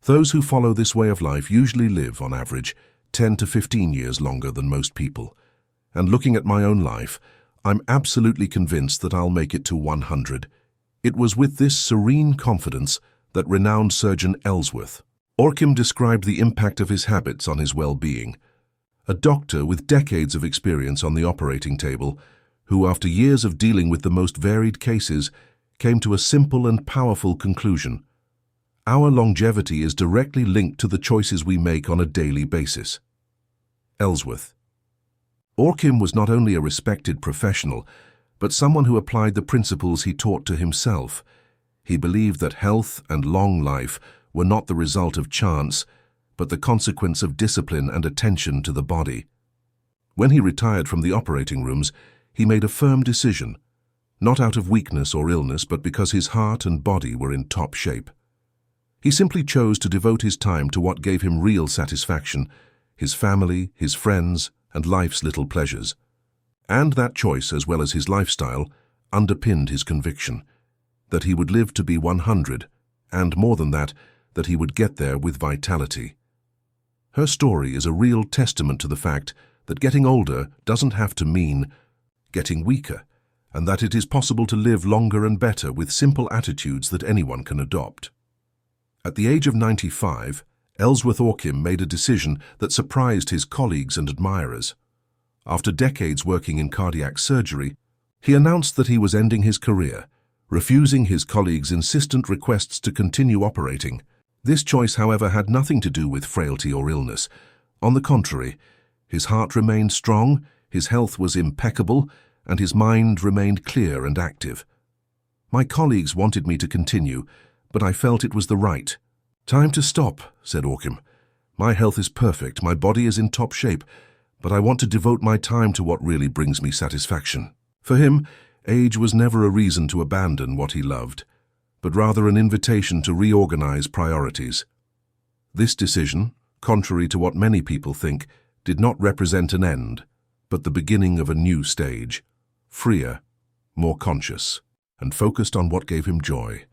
Those who follow this way of life usually live, on average, 10 to 15 years longer than most people. And looking at my own life, I'm absolutely convinced that I'll make it to 100. It was with this serene confidence that renowned surgeon Ellsworth. Orchim described the impact of his habits on his well-being. A doctor with decades of experience on the operating table, who after years of dealing with the most varied cases, came to a simple and powerful conclusion. Our longevity is directly linked to the choices we make on a daily basis. Ellsworth. Orchim was not only a respected professional, but someone who applied the principles he taught to himself. He believed that health and long life were not the result of chance, but the consequence of discipline and attention to the body. When he retired from the operating rooms, he made a firm decision, not out of weakness or illness, but because his heart and body were in top shape. He simply chose to devote his time to what gave him real satisfaction, his family, his friends, and life's little pleasures. And that choice, as well as his lifestyle, underpinned his conviction that he would live to be 100, and more than that he would get there with vitality. Her story is a real testament to the fact that getting older doesn't have to mean getting weaker, and that it is possible to live longer and better with simple attitudes that anyone can adopt. At the age of 95, Ellsworth Orchim made a decision that surprised his colleagues and admirers. After decades working in cardiac surgery, he announced that he was ending his career, refusing his colleagues' insistent requests to continue operating. This choice, however, had nothing to do with frailty or illness. On the contrary, his heart remained strong, his health was impeccable, and his mind remained clear and active. My colleagues wanted me to continue, but I felt it was the right. "Time to stop," said Orchim. "My health is perfect, my body is in top shape, but I want to devote my time to what really brings me satisfaction." For him, age was never a reason to abandon what he loved, but rather an invitation to reorganize priorities. This decision, contrary to what many people think, did not represent an end, but the beginning of a new stage, freer, more conscious, and focused on what gave him joy.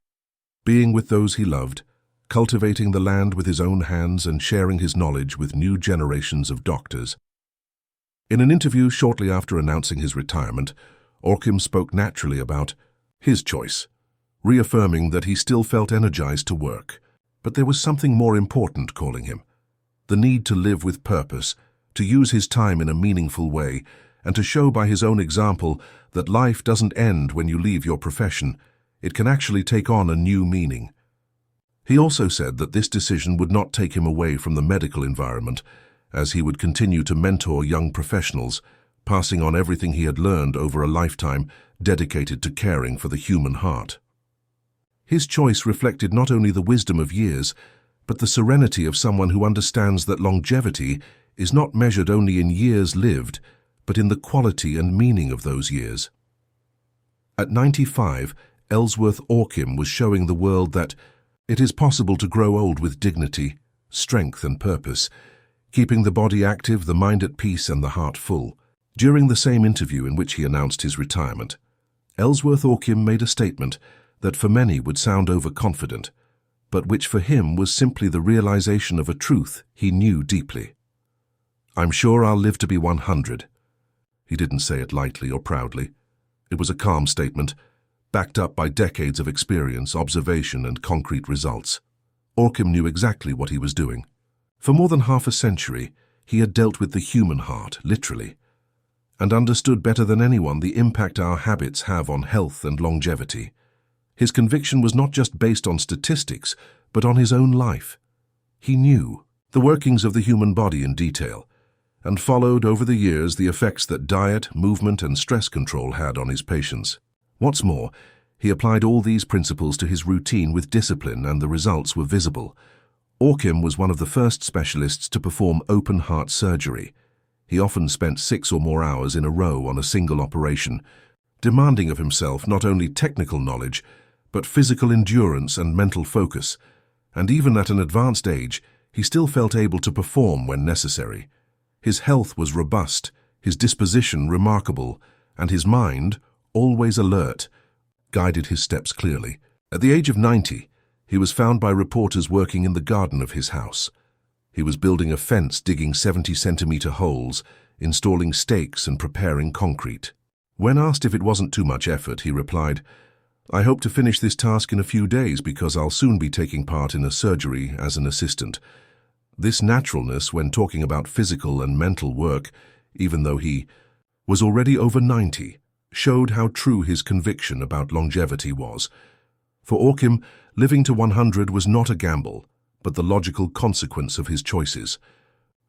Being with those he loved, cultivating the land with his own hands and sharing his knowledge with new generations of doctors. In an interview shortly after announcing his retirement, Orchim spoke naturally about his choice, reaffirming that he still felt energized to work. But there was something more important calling him: the need to live with purpose, to use his time in a meaningful way, and to show by his own example that life doesn't end when you leave your profession. It can actually take on a new meaning. He also said that this decision would not take him away from the medical environment, as he would continue to mentor young professionals, passing on everything he had learned over a lifetime dedicated to caring for the human heart. His choice reflected not only the wisdom of years, but the serenity of someone who understands that longevity is not measured only in years lived, but in the quality and meaning of those years. At 95, Ellsworth Orchim was showing the world that it is possible to grow old with dignity, strength and purpose, keeping the body active, the mind at peace and the heart full. During the same interview in which he announced his retirement, Ellsworth Orchim made a statement that for many would sound overconfident, but which for him was simply the realization of a truth he knew deeply. "I'm sure I'll live to be 100. He didn't say it lightly or proudly. It was a calm statement, backed up by decades of experience, observation, and concrete results. Orchim knew exactly what he was doing. For more than half a century, he had dealt with the human heart, literally, and understood better than anyone the impact our habits have on health and longevity. His conviction was not just based on statistics, but on his own life. He knew the workings of the human body in detail, and followed over the years the effects that diet, movement, and stress control had on his patients. What's more, he applied all these principles to his routine with discipline, and the results were visible. Orchim was one of the first specialists to perform open-heart surgery. He often spent 6 or more hours in a row on a single operation, demanding of himself not only technical knowledge, but physical endurance and mental focus. And even at an advanced age, he still felt able to perform when necessary. His health was robust, his disposition remarkable, and his mind, always alert, guided his steps clearly. At the age of 90, He was found by reporters working in the garden of his house. He was building a fence, digging 70-centimeter holes, installing stakes and preparing concrete. When asked if it wasn't too much effort, he replied, "I hope to finish this task in a few days because I'll soon be taking part in a surgery as an assistant." This naturalness when talking about physical and mental work, even though he was already over 90, showed how true his conviction about longevity was. For Orchim, living to 100 was not a gamble, but the logical consequence of his choices.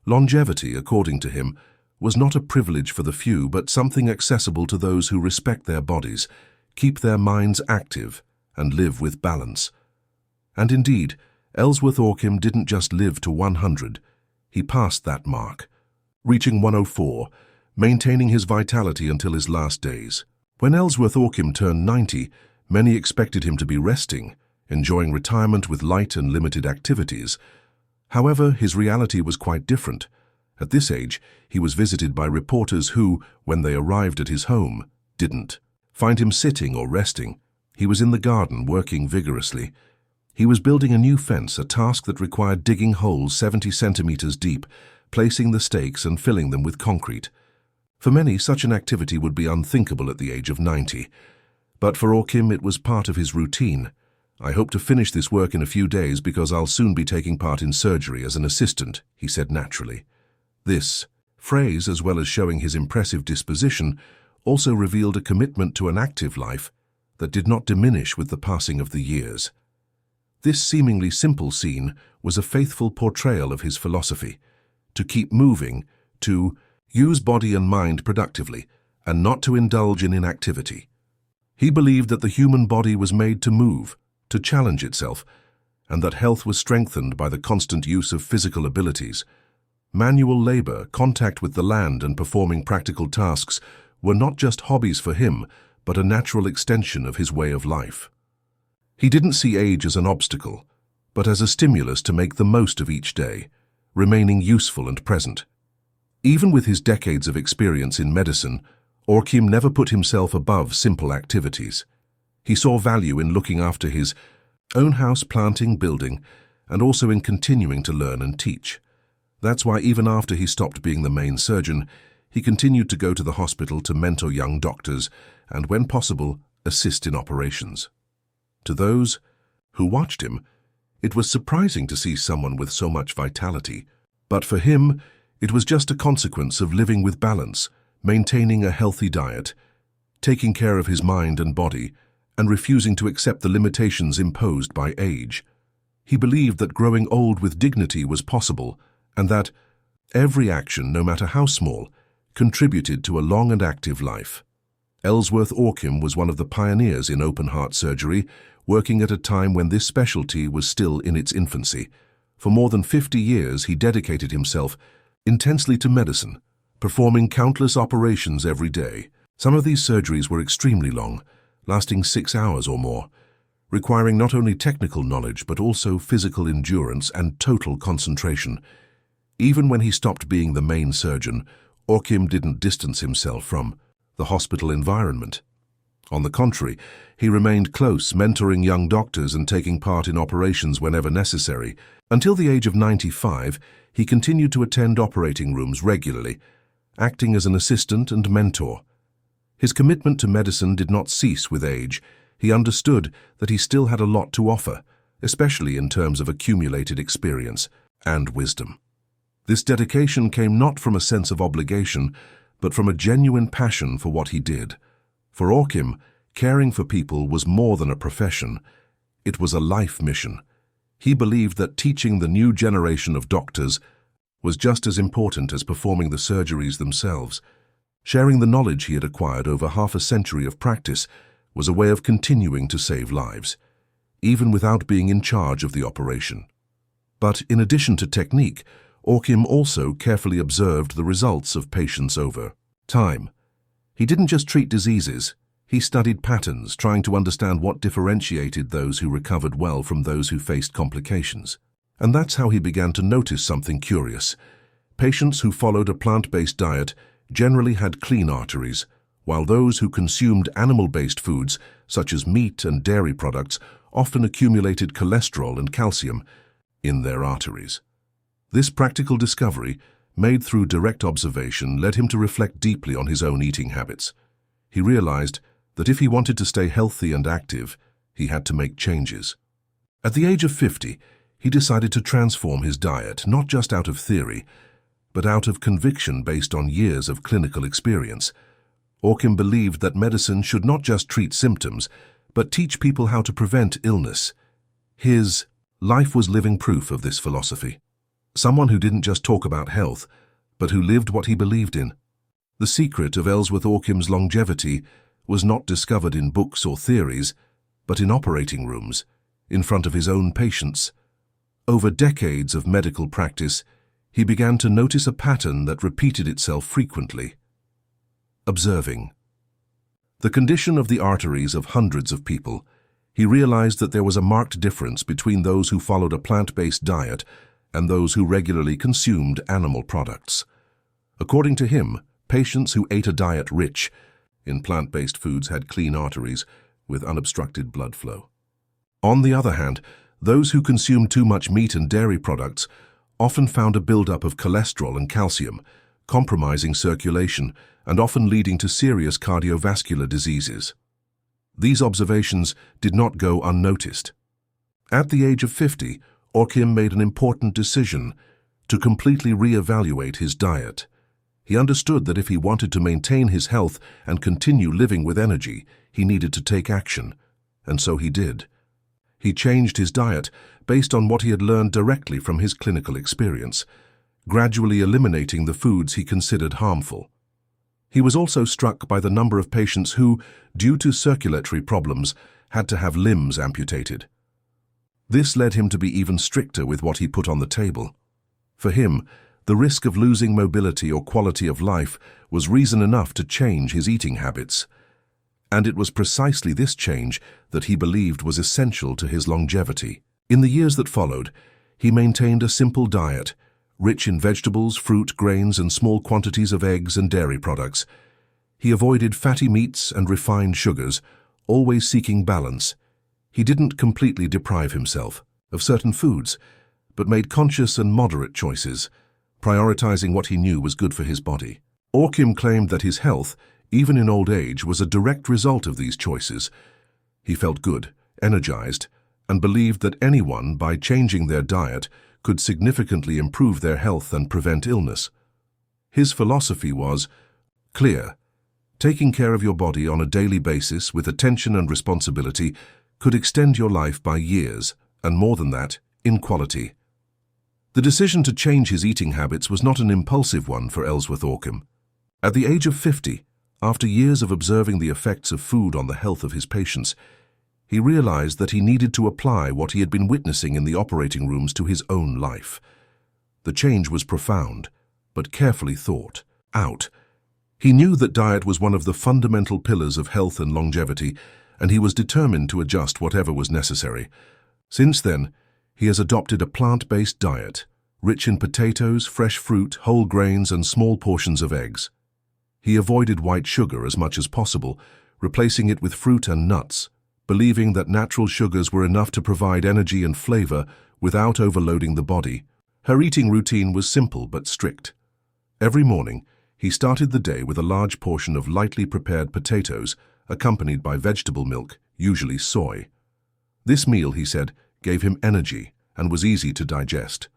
Longevity, according to him, was not a privilege for the few, but something accessible to those who respect their bodies, keep their minds active, and live with balance. And indeed, Ellsworth Orchim didn't just live to 100, he passed that mark, reaching 104, maintaining his vitality until his last days. When Ellsworth Orchim turned 90, many expected him to be resting, enjoying retirement with light and limited activities. However, his reality was quite different. At this age, he was visited by reporters who, when they arrived at his home, didn't find him sitting or resting. He was in the garden working vigorously. He was building a new fence, a task that required digging holes 70 centimeters deep, placing the stakes and filling them with concrete. For many, such an activity would be unthinkable at the age of 90. But for Orchim, it was part of his routine. "I hope to finish this work in a few days because I'll soon be taking part in surgery as an assistant," he said naturally. This phrase, as well as showing his impressive disposition, also revealed a commitment to an active life that did not diminish with the passing of the years. This seemingly simple scene was a faithful portrayal of his philosophy: to keep moving, to use body and mind productively, and not to indulge in inactivity. He believed that the human body was made to move, to challenge itself, and that health was strengthened by the constant use of physical abilities. Manual labor, contact with the land, and performing practical tasks were not just hobbies for him, but a natural extension of his way of life. He didn't see age as an obstacle, but as a stimulus to make the most of each day, remaining useful and present. Even with his decades of experience in medicine, Orchim never put himself above simple activities. He saw value in looking after his own house, planting, building, and also in continuing to learn and teach. That's why even after he stopped being the main surgeon, he continued to go to the hospital to mentor young doctors and, when possible, assist in operations. To those who watched him, it was surprising to see someone with so much vitality. But for him, it was just a consequence of living with balance, maintaining a healthy diet, taking care of his mind and body, and refusing to accept the limitations imposed by age. He believed that growing old with dignity was possible, and that every action, no matter how small, contributed to a long and active life. Ellsworth Orchim was one of the pioneers in open-heart surgery, working at a time when this specialty was still in its infancy. For more than 50 years, he dedicated himself intensely to medicine, performing countless operations every day. Some of these surgeries were extremely long, lasting 6 hours or more, requiring not only technical knowledge but also physical endurance and total concentration. Even when he stopped being the main surgeon, Orchim didn't distance himself from the hospital environment. On the contrary, he remained close, mentoring young doctors and taking part in operations whenever necessary. Until the age of 95, he continued to attend operating rooms regularly, acting as an assistant and mentor. His commitment to medicine did not cease with age. He understood that he still had a lot to offer, especially in terms of accumulated experience and wisdom. This dedication came not from a sense of obligation, but from a genuine passion for what he did. For Orchim, caring for people was more than a profession. It was a life mission. He believed that teaching the new generation of doctors was just as important as performing the surgeries themselves. Sharing the knowledge he had acquired over half a century of practice was a way of continuing to save lives, even without being in charge of the operation. But in addition to technique, Orchim also carefully observed the results of patients over time. He didn't just treat diseases, he studied patterns, trying to understand what differentiated those who recovered well from those who faced complications. And that's how he began to notice something curious. Patients who followed a plant-based diet generally had clean arteries, while those who consumed animal-based foods, such as meat and dairy products, often accumulated cholesterol and calcium in their arteries. This practical discovery, made through direct observation, led him to reflect deeply on his own eating habits. He realized that if he wanted to stay healthy and active, he had to make changes. At the age of 50, he decided to transform his diet, not just out of theory, but out of conviction based on years of clinical experience. Orchim believed that medicine should not just treat symptoms, but teach people how to prevent illness. His life was living proof of this philosophy. Someone who didn't just talk about health, but who lived what he believed in. The secret of Ellsworth Orchim's longevity was not discovered in books or theories, but in operating rooms, in front of his own patients. Over decades of medical practice, he began to notice a pattern that repeated itself frequently. Observing the condition of the arteries of hundreds of people, he realized that there was a marked difference between those who followed a plant-based diet and those who regularly consumed animal products. According to him, patients who ate a diet rich in plant-based foods had clean arteries with unobstructed blood flow. On the other hand, those who consumed too much meat and dairy products often found a buildup of cholesterol and calcium, compromising circulation and often leading to serious cardiovascular diseases. These observations did not go unnoticed. At the age of 50, Orchim made an important decision to completely re-evaluate his diet. He understood that if he wanted to maintain his health and continue living with energy, he needed to take action, and so he did. He changed his diet based on what he had learned directly from his clinical experience, gradually eliminating the foods he considered harmful. He was also struck by the number of patients who, due to circulatory problems, had to have limbs amputated. This led him to be even stricter with what he put on the table. For him, the risk of losing mobility or quality of life was reason enough to change his eating habits. And it was precisely this change that he believed was essential to his longevity. In the years that followed, he maintained a simple diet, rich in vegetables, fruit, grains, and small quantities of eggs and dairy products. He avoided fatty meats and refined sugars, always seeking balance. He didn't completely deprive himself of certain foods, but made conscious and moderate choices, prioritizing what he knew was good for his body. Orchim claimed that his health, even in old age, was a direct result of these choices. He felt good, energized, and believed that anyone, by changing their diet, could significantly improve their health and prevent illness. His philosophy was clear. Taking care of your body on a daily basis with attention and responsibility could extend your life by years, and more than that, in quality. The decision to change his eating habits was not an impulsive one for Ellsworth Orchim. At the age of 50, after years of observing the effects of food on the health of his patients, he realized that he needed to apply what he had been witnessing in the operating rooms to his own life. The change was profound, but carefully thought out. He knew that diet was one of the fundamental pillars of health and longevity, and he was determined to adjust whatever was necessary. Since then, he has adopted a plant-based diet, rich in potatoes, fresh fruit, whole grains, and small portions of eggs. He avoided white sugar as much as possible, replacing it with fruit and nuts, believing that natural sugars were enough to provide energy and flavor without overloading the body. Her eating routine was simple but strict. Every morning, he started the day with a large portion of lightly prepared potatoes, accompanied by vegetable milk, usually soy. This meal, he said, gave him energy and was easy to digest.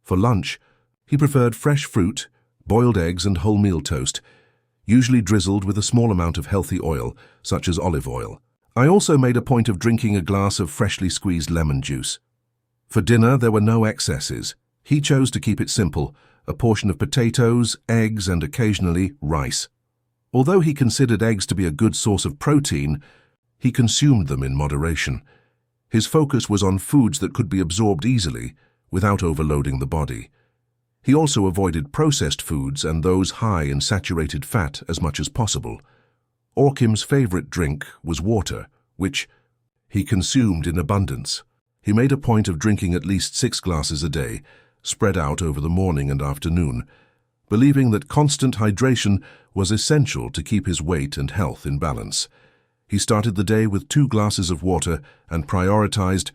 For lunch, he preferred fresh fruit, boiled eggs, and wholemeal toast, usually drizzled with a small amount of healthy oil, such as olive oil. I also made a point of drinking a glass of freshly squeezed lemon juice. For dinner, there were no excesses. He chose to keep it simple, a portion of potatoes, eggs, and occasionally rice. Although he considered eggs to be a good source of protein, he consumed them in moderation. His focus was on foods that could be absorbed easily, without overloading the body. He also avoided processed foods and those high in saturated fat as much as possible. Orchim's favorite drink was water, which he consumed in abundance. He made a point of drinking at least 6 glasses a day, spread out over the morning and afternoon, believing that constant hydration was essential to keep his weight and health in balance. He started the day with 2 glasses of water and prioritized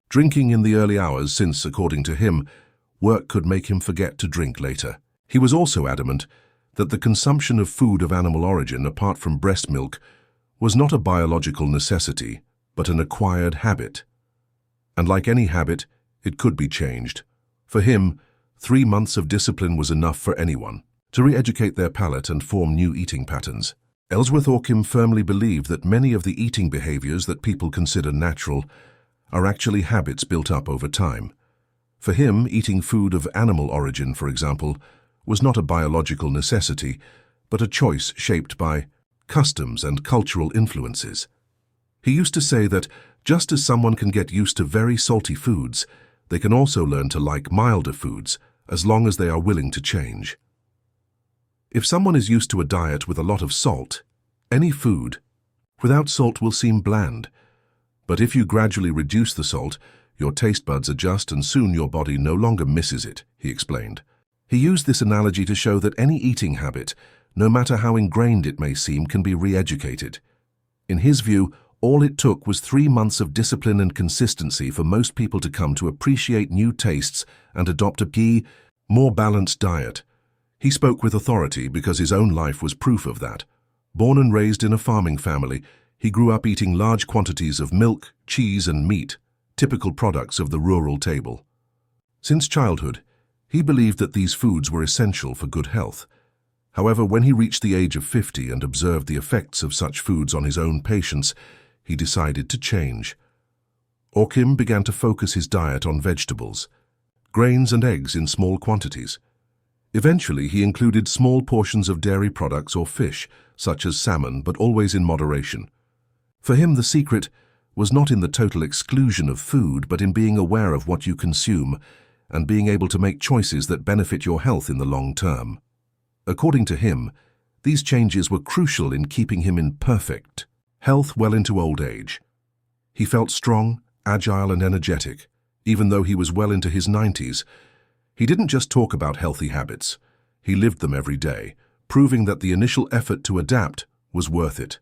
drinking in the early hours since, according to him, work could make him forget to drink later. He was also adamant that the consumption of food of animal origin apart from breast milk was not a biological necessity, but an acquired habit. And like any habit, it could be changed. For him, 3 months of discipline was enough for anyone to re-educate their palate and form new eating patterns. Ellsworth Orchim firmly believed that many of the eating behaviors that people consider natural are actually habits built up over time. For him, eating food of animal origin, for example, was not a biological necessity, but a choice shaped by customs and cultural influences. He used to say that just as someone can get used to very salty foods, they can also learn to like milder foods as long as they are willing to change. If someone is used to a diet with a lot of salt, any food without salt will seem bland. But if you gradually reduce the salt, your taste buds adjust and soon your body no longer misses it, he explained. He used this analogy to show that any eating habit, no matter how ingrained it may seem, can be re-educated. In his view, all it took was 3 months of discipline and consistency for most people to come to appreciate new tastes and adopt a more balanced diet. He spoke with authority because his own life was proof of that. Born and raised in a farming family, he grew up eating large quantities of milk, cheese, and meat, typical products of the rural table. Since childhood, he believed that these foods were essential for good health. However, when he reached the age of 50 and observed the effects of such foods on his own patients, he decided to change. Orchim began to focus his diet on vegetables, grains and eggs in small quantities. Eventually, he included small portions of dairy products or fish, such as salmon, but always in moderation. For him, the secret was not in the total exclusion of food, but in being aware of what you consume and being able to make choices that benefit your health in the long term. According to him, these changes were crucial in keeping him in perfect health well into old age. He felt strong, agile, and energetic, even though he was well into his 90s. He didn't just talk about healthy habits. He lived them every day, proving that the initial effort to adapt was worth it.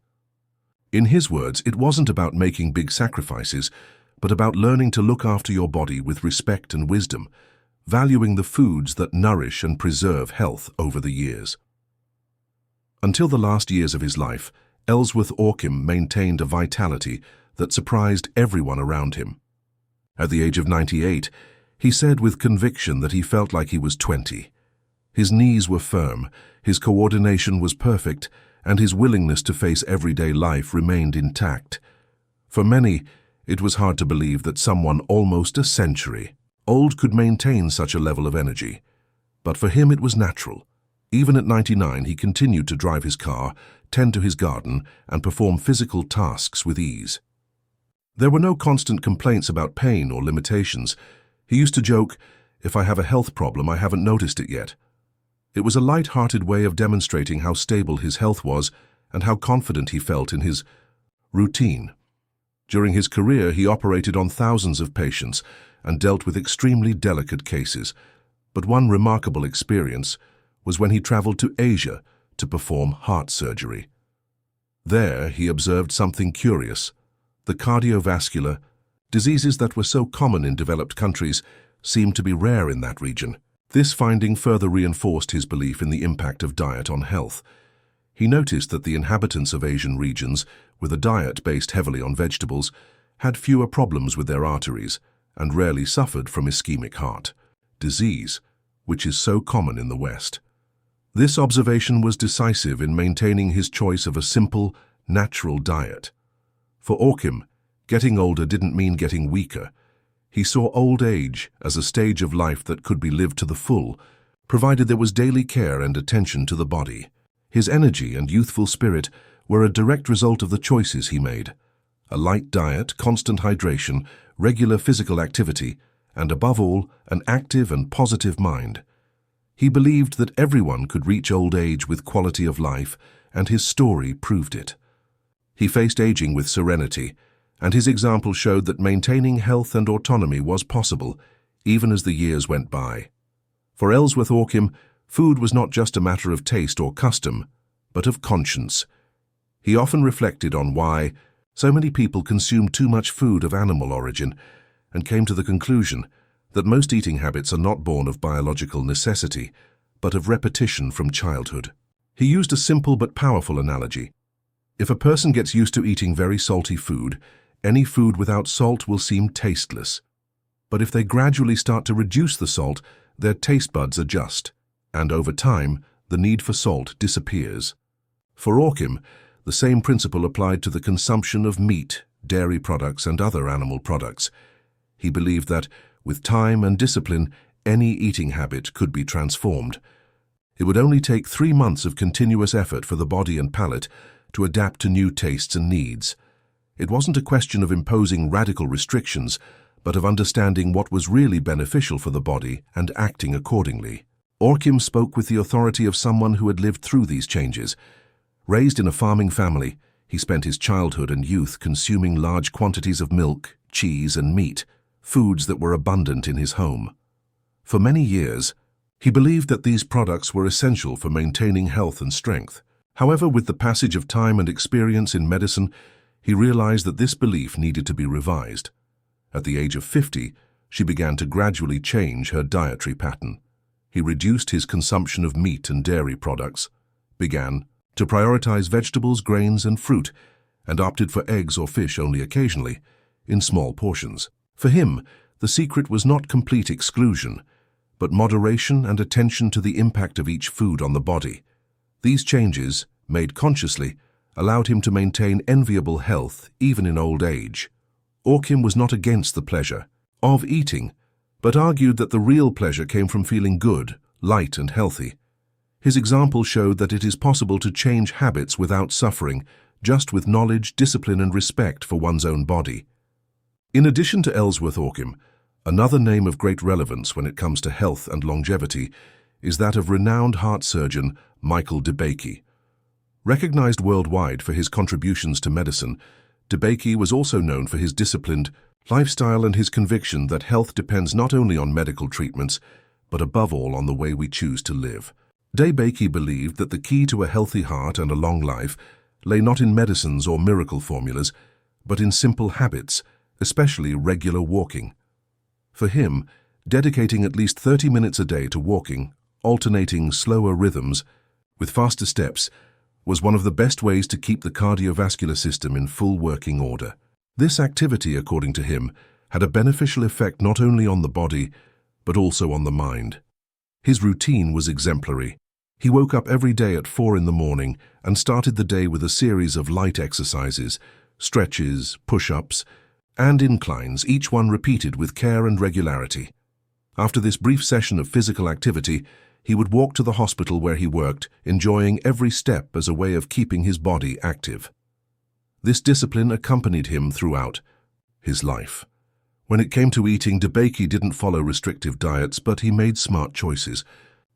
In his words, it wasn't about making big sacrifices, but about learning to look after your body with respect and wisdom, valuing the foods that nourish and preserve health over the years. Until the last years of his life, Ellsworth Orchim maintained a vitality that surprised everyone around him. At the age of 98, he said with conviction that he felt like he was 20. His knees were firm, his coordination was perfect, and his willingness to face everyday life remained intact. For many, it was hard to believe that someone almost a century old could maintain such a level of energy. But for him it was natural. Even at 99, he continued to drive his car, tend to his garden, and perform physical tasks with ease. There were no constant complaints about pain or limitations. He used to joke, "If I have a health problem, I haven't noticed it yet." It was a light-hearted way of demonstrating how stable his health was and how confident he felt in his routine. During his career, he operated on thousands of patients and dealt with extremely delicate cases. But one remarkable experience was when he traveled to Asia to perform heart surgery. There, he observed something curious. The cardiovascular diseases that were so common in developed countries seemed to be rare in that region. This finding further reinforced his belief in the impact of diet on health. He noticed that the inhabitants of Asian regions, with a diet based heavily on vegetables, had fewer problems with their arteries and rarely suffered from ischemic heart disease, which is so common in the West. This observation was decisive in maintaining his choice of a simple, natural diet. For Orchim, getting older didn't mean getting weaker. He saw old age as a stage of life that could be lived to the full, provided there was daily care and attention to the body. His energy and youthful spirit were a direct result of the choices he made. A light diet, constant hydration, regular physical activity, and above all, an active and positive mind. He believed that everyone could reach old age with quality of life, and his story proved it. He faced aging with serenity, and his example showed that maintaining health and autonomy was possible, even as the years went by. For Ellsworth Orchim, food was not just a matter of taste or custom, but of conscience. He often reflected on why so many people consume too much food of animal origin and came to the conclusion that most eating habits are not born of biological necessity, but of repetition from childhood. He used a simple but powerful analogy. If a person gets used to eating very salty food, any food without salt will seem tasteless. But if they gradually start to reduce the salt, their taste buds adjust, and over time, the need for salt disappears. For Orchim, the same principle applied to the consumption of meat, dairy products, and other animal products. He believed that, with time and discipline, any eating habit could be transformed. It would only take 3 months of continuous effort for the body and palate to adapt to new tastes and needs. It wasn't a question of imposing radical restrictions, but of understanding what was really beneficial for the body and acting accordingly. Orchim spoke with the authority of someone who had lived through these changes. Raised in a farming family, he spent his childhood and youth consuming large quantities of milk, cheese, and meat, foods that were abundant in his home. For many years, he believed that these products were essential for maintaining health and strength. However, with the passage of time and experience in medicine, he realized that this belief needed to be revised. At the age of 50, she began to gradually change her dietary pattern. He reduced his consumption of meat and dairy products, began to prioritize vegetables, grains, and fruit, and opted for eggs or fish only occasionally, in small portions. For him, the secret was not complete exclusion, but moderation and attention to the impact of each food on the body. These changes, made consciously, allowed him to maintain enviable health even in old age. Orchim was not against the pleasure of eating, but argued that the real pleasure came from feeling good, light, and healthy. His example showed that it is possible to change habits without suffering, just with knowledge, discipline, and respect for one's own body. In addition to Ellsworth Orchim, another name of great relevance when it comes to health and longevity is that of renowned heart surgeon Michael DeBakey. Recognized worldwide for his contributions to medicine, DeBakey was also known for his disciplined lifestyle and his conviction that health depends not only on medical treatments, but above all on the way we choose to live. DeBakey believed that the key to a healthy heart and a long life lay not in medicines or miracle formulas, but in simple habits, especially regular walking. For him, dedicating at least 30 minutes a day to walking, alternating slower rhythms with faster steps, was one of the best ways to keep the cardiovascular system in full working order. This activity, according to him, had a beneficial effect not only on the body, but also on the mind. His routine was exemplary. He woke up every day at 4 in the morning and started the day with a series of light exercises, stretches, push-ups, and inclines, each one repeated with care and regularity. After this brief session of physical activity, he would walk to the hospital where he worked, enjoying every step as a way of keeping his body active. This discipline accompanied him throughout his life. When it came to eating, DeBakey didn't follow restrictive diets, but he made smart choices.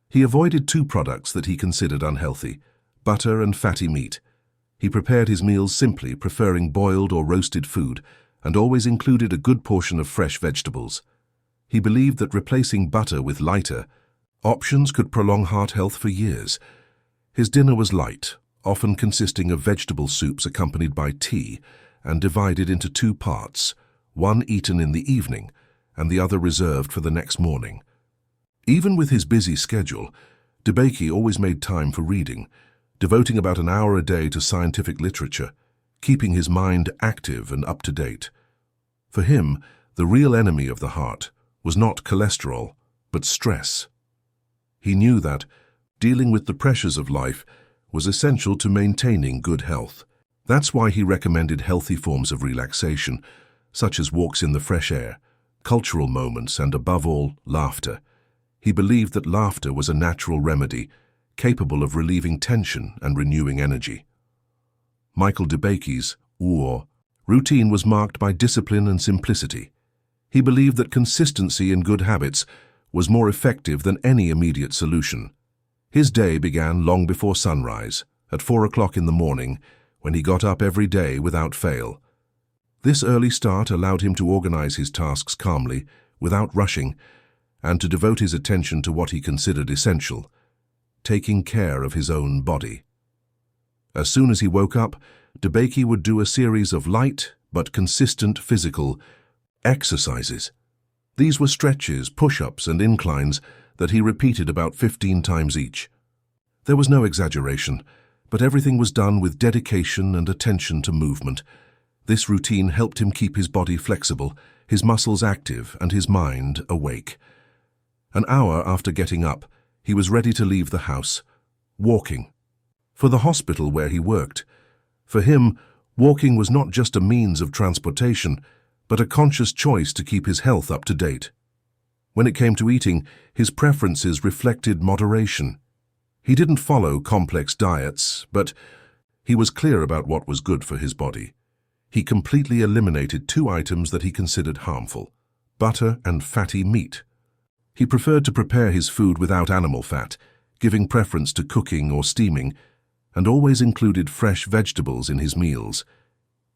He avoided 2 products that he considered unhealthy: butter and fatty meat. He prepared his meals simply, preferring boiled or roasted food, and always included a good portion of fresh vegetables. He believed that replacing butter with lighter options could prolong heart health for years. His dinner was light, often consisting of vegetable soups accompanied by tea, and divided into 2 parts, one eaten in the evening and the other reserved for the next morning. Even with his busy schedule, DeBakey always made time for reading, devoting about an hour a day to scientific literature, keeping his mind active and up to date. For him, the real enemy of the heart was not cholesterol, but stress. He knew that dealing with the pressures of life was essential to maintaining good health. That's why he recommended healthy forms of relaxation, such as walks in the fresh air, cultural moments, and above all, laughter. He believed that laughter was a natural remedy, capable of relieving tension and renewing energy. Michael DeBakey's routine was marked by discipline and simplicity. He believed that consistency in good habits was more effective than any immediate solution. His day began long before sunrise, at 4 o'clock in the morning, when he got up every day without fail. This early start allowed him to organize his tasks calmly, without rushing, and to devote his attention to what he considered essential, taking care of his own body. As soon as he woke up, DeBakey would do a series of light but consistent physical exercises. These were stretches, push-ups, and inclines that he repeated about 15 times each. There was no exaggeration, but everything was done with dedication and attention to movement. This routine helped him keep his body flexible, his muscles active, and his mind awake. An hour after getting up, he was ready to leave the house, walking. For the hospital where he worked. For him, walking was not just a means of transportation, but a conscious choice to keep his health up to date. When it came to eating, his preferences reflected moderation. He didn't follow complex diets, but he was clear about what was good for his body. He completely eliminated 2 items that he considered harmful: butter and fatty meat. He preferred to prepare his food without animal fat, giving preference to cooking or steaming, and always included fresh vegetables in his meals.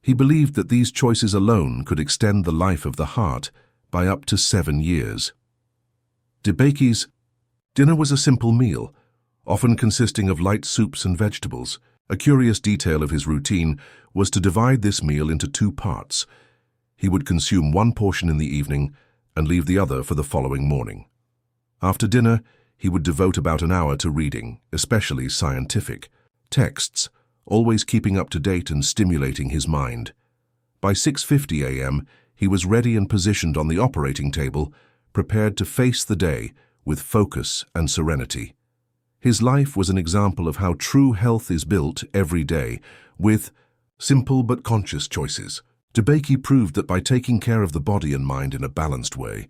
He believed that these choices alone could extend the life of the heart by up to 7 years. DeBakey's dinner was a simple meal, often consisting of light soups and vegetables. A curious detail of his routine was to divide this meal into 2 parts. He would consume 1 portion in the evening and leave the other for the following morning. After dinner, he would devote about an hour to reading, especially scientific texts, always keeping up to date and stimulating his mind. By 6:50 a.m., he was ready and positioned on the operating table, prepared to face the day with focus and serenity. His life was an example of how true health is built every day, with simple but conscious choices. DeBakey proved that by taking care of the body and mind in a balanced way,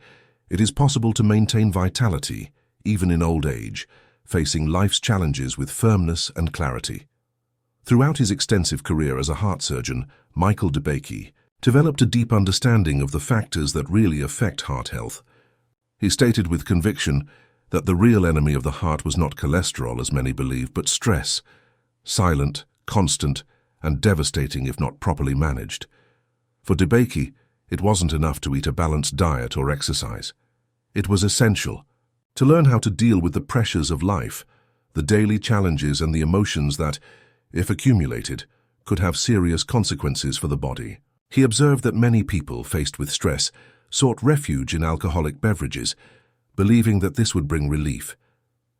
it is possible to maintain vitality, even in old age, facing life's challenges with firmness and clarity. Throughout his extensive career as a heart surgeon, Michael DeBakey developed a deep understanding of the factors that really affect heart health. He stated with conviction that the real enemy of the heart was not cholesterol, as many believe, but stress, silent, constant, and devastating if not properly managed. For DeBakey, it wasn't enough to eat a balanced diet or exercise. It was essential to learn how to deal with the pressures of life, the daily challenges and the emotions that, if accumulated, could have serious consequences for the body. He observed that many people faced with stress sought refuge in alcoholic beverages, believing that this would bring relief.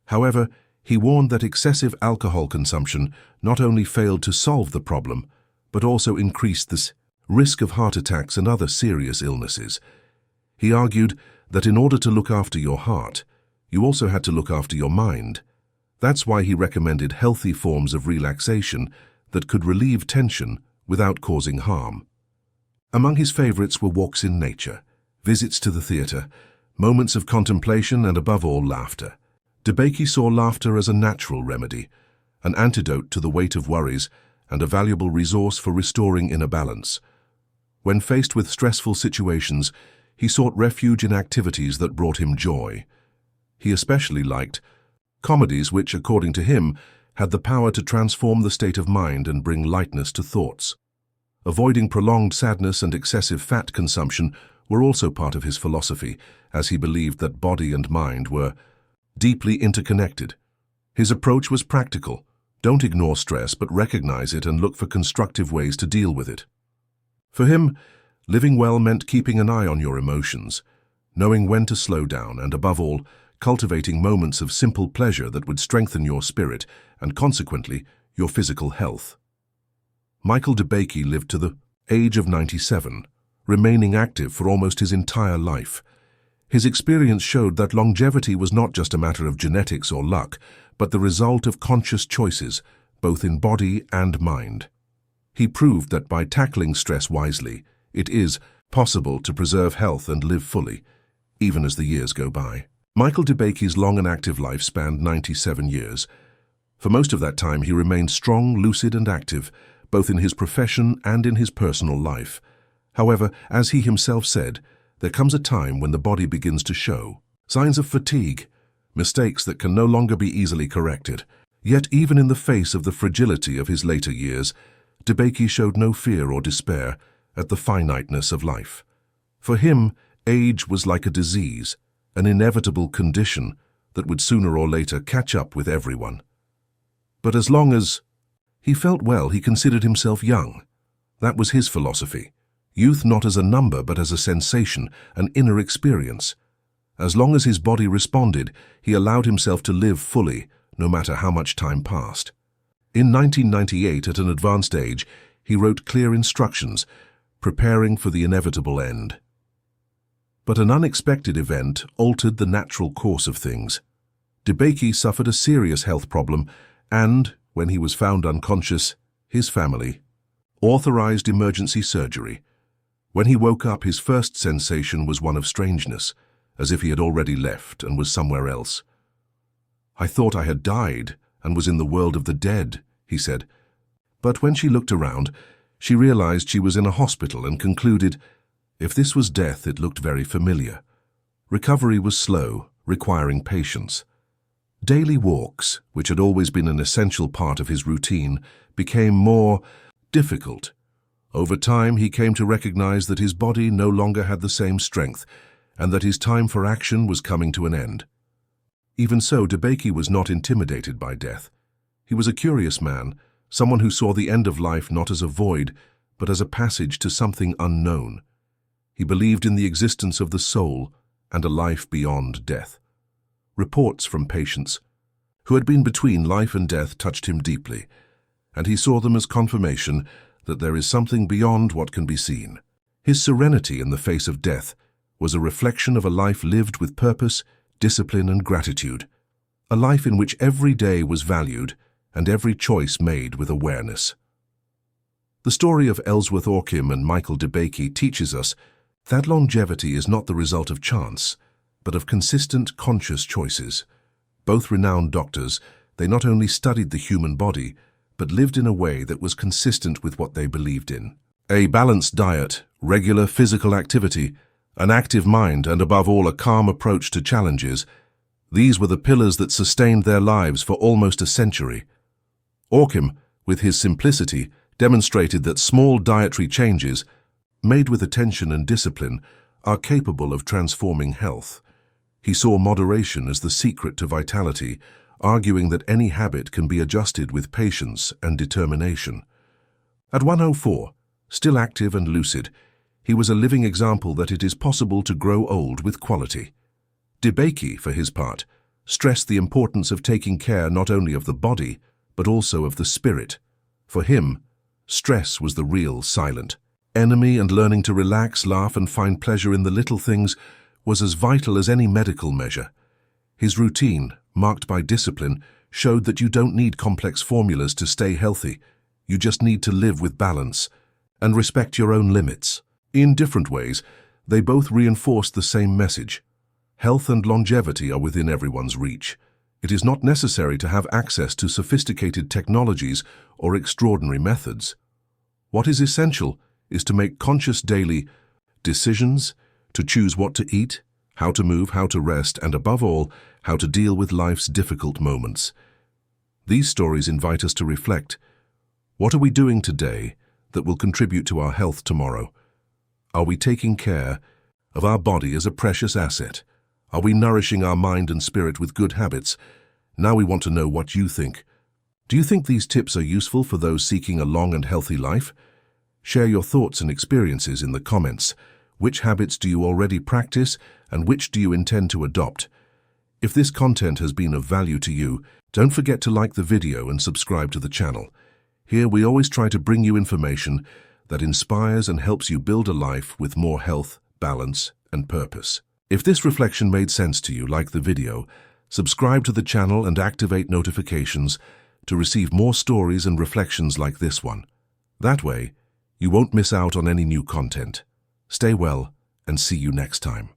However, he warned that excessive alcohol consumption not only failed to solve the problem, but also increased the risk of heart attacks and other serious illnesses. He argued that in order to look after your heart, you also had to look after your mind. That's why he recommended healthy forms of relaxation that could relieve tension without causing harm. Among his favorites were walks in nature, visits to the theatre, moments of contemplation, and above all, laughter. DeBakey saw laughter as a natural remedy, an antidote to the weight of worries, and a valuable resource for restoring inner balance. When faced with stressful situations, he sought refuge in activities that brought him joy. He especially liked comedies which, according to him, had the power to transform the state of mind and bring lightness to thoughts. Avoiding prolonged sadness and excessive fat consumption were also part of his philosophy, as he believed that body and mind were deeply interconnected. His approach was practical. Don't ignore stress, but recognize it and look for constructive ways to deal with it. For him, living well meant keeping an eye on your emotions, knowing when to slow down, and above all, cultivating moments of simple pleasure that would strengthen your spirit and, consequently, your physical health. Michael DeBakey lived to the age of 97, remaining active for almost his entire life. His experience showed that longevity was not just a matter of genetics or luck, but the result of conscious choices, both in body and mind. He proved that by tackling stress wisely, it is possible to preserve health and live fully, even as the years go by. Michael DeBakey's long and active life spanned 97 years. For most of that time, he remained strong, lucid, and active, both in his profession and in his personal life. However, as he himself said, there comes a time when the body begins to show signs of fatigue, mistakes that can no longer be easily corrected. Yet even in the face of the fragility of his later years, DeBakey showed no fear or despair at the finiteness of life. For him, age was like a disease, an inevitable condition that would sooner or later catch up with everyone. But as long as He felt well, he considered himself young. That was his philosophy. Youth not as a number but as a sensation, an inner experience. As long as his body responded, he allowed himself to live fully, no matter how much time passed. In 1998, at an advanced age, he wrote clear instructions, preparing for the inevitable end. But an unexpected event altered the natural course of things. DeBakey suffered a serious health problem and, when he was found unconscious, his family authorized emergency surgery. When he woke up, his first sensation was one of strangeness, as if he had already left and was somewhere else. "I thought I had died and was in the world of the dead," he said. But when she looked around, she realized she was in a hospital and concluded, if this was death, it looked very familiar. Recovery was slow, requiring patience. Daily walks, which had always been an essential part of his routine, became more difficult. Over time, he came to recognize that his body no longer had the same strength and that his time for action was coming to an end. Even so, DeBakey was not intimidated by death. He was a curious man, someone who saw the end of life not as a void, but as a passage to something unknown. He believed in the existence of the soul and a life beyond death. Reports from patients who had been between life and death touched him deeply, and he saw them as confirmation that there is something beyond what can be seen. His serenity in the face of death was a reflection of a life lived with purpose, discipline, and gratitude, a life in which every day was valued and every choice made with awareness. The story of Ellsworth Orchim and Michael DeBakey teaches us that longevity is not the result of chance, but of consistent, conscious choices. Both renowned doctors, they not only studied the human body, but lived in a way that was consistent with what they believed in. A balanced diet, regular physical activity, an active mind, and above all, a calm approach to challenges. These were the pillars that sustained their lives for almost a century. Orchim, with his simplicity, demonstrated that small dietary changes, made with attention and discipline, are capable of transforming health. He saw moderation as the secret to vitality, arguing that any habit can be adjusted with patience and determination. At 104, still active and lucid, he was a living example that it is possible to grow old with quality. DeBakey, for his part, stressed the importance of taking care not only of the body, but also of the spirit. For him, stress was the real silent enemy, and learning to relax, laugh, and find pleasure in the little things was as vital as any medical measure. His routine, marked by discipline, showed that you don't need complex formulas to stay healthy. You just need to live with balance and respect your own limits. In different ways, they both reinforced the same message. Health and longevity are within everyone's reach. It is not necessary to have access to sophisticated technologies or extraordinary methods. What is essential is to make conscious daily decisions, to choose what to eat, how to move, how to rest, and above all, how to deal with life's difficult moments. These stories invite us to reflect. What are we doing today that will contribute to our health tomorrow? Are we taking care of our body as a precious asset? Are we nourishing our mind and spirit with good habits? Now we want to know what you think. Do you think these tips are useful for those seeking a long and healthy life? Share your thoughts and experiences in the comments. Which habits do you already practice and which do you intend to adopt? If this content has been of value to you, don't forget to like the video and subscribe to the channel. Here we always try to bring you information that inspires and helps you build a life with more health, balance, and purpose. If this reflection made sense to you, like the video, subscribe to the channel and activate notifications to receive more stories and reflections like this one. That way, you won't miss out on any new content. Stay well and see you next time.